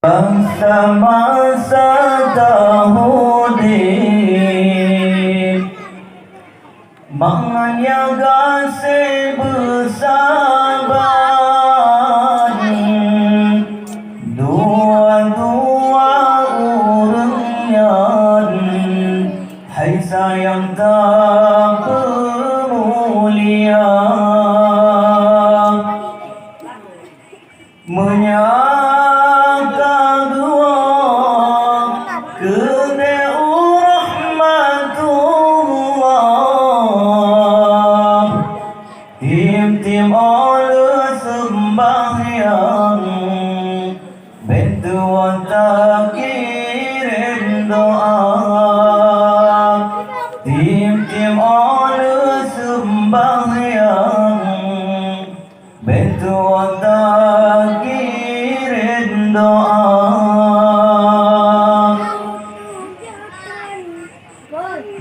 Masa-masa tahun menjaga bersabar dua-dua orangnya. Hai sayang tak pemulia menyaka dua kedai rahmatullah. Tim-tim oleh sembahyang bantuan tak kirim doa. Tim-tim oleh sembahyang bantuan tak kirim doa.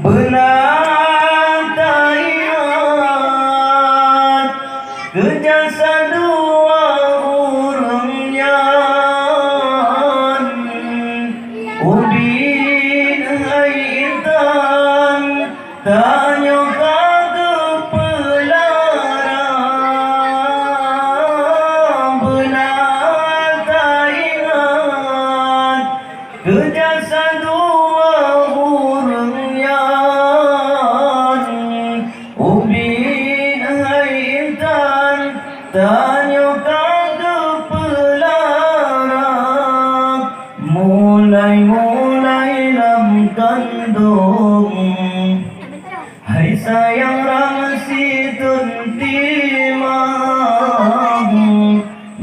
Benar tak ingat kejasa dua orangnya. Ubin hai intan tanya kata pelarang. Benar tak ingat kejasa dua orangnya. Ubin hai intan tanya kata pelarang. Mulai dalam kandung hai sayang ramsi tuntimang.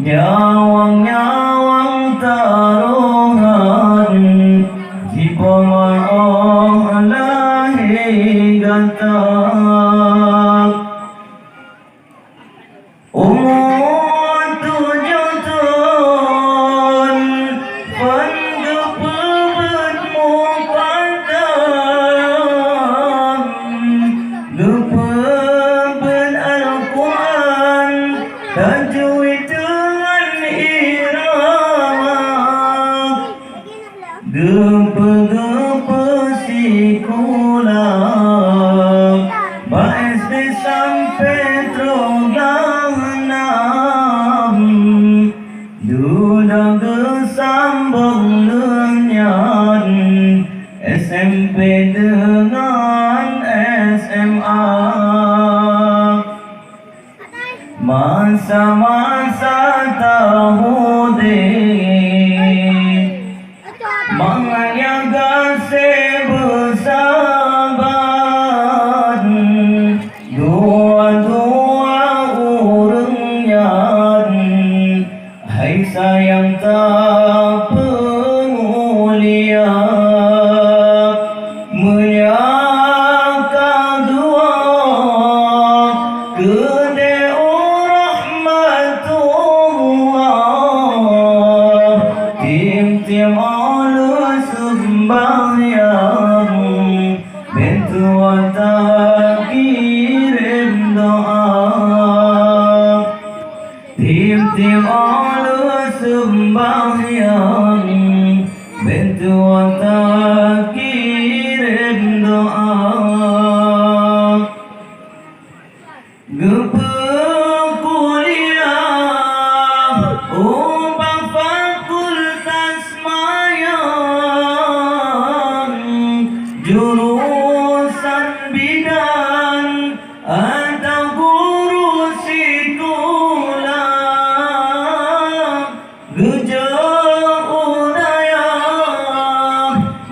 Nyawang taruhan jika maaf lahi gantang. Umur 7 tahun pandai bermu pandang lupa ben Al-Quran tajwid dengan irama. Gempa-gempa sekolah SD sampai terang enam. Duda kesambung lenyan SMP dengan SMA. Masa-masa tahun menjaga bersabar dua-dua orangnya. Hai sayang tak pemulia menyaka dua kedai rahmatullah. Tim-tim oleh sembahyang bantuan tak kirim doa. Tim-tim oleh sembahyang bantuan tak kirim doa. Gepa kuliah umpang fakultas mayang jurusan bidan atau guru sekolah. Gejak udaya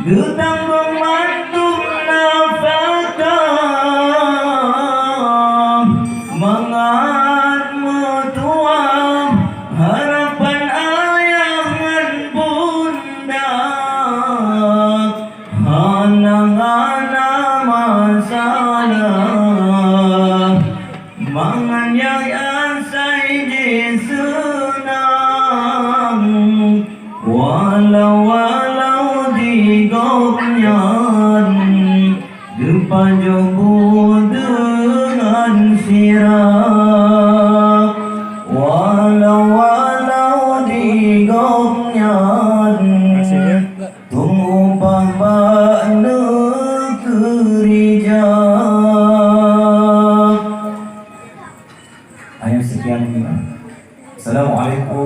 getang membantu nafkah. Mangat mertua harapan ayah dan bunda. Hana-hana masalah menganiaya saya senang. Walau digopnya depan jumpa dengan sirap. Walau digopnya Pambak negeri Jah. Ayat sekian. Assalamualaikum.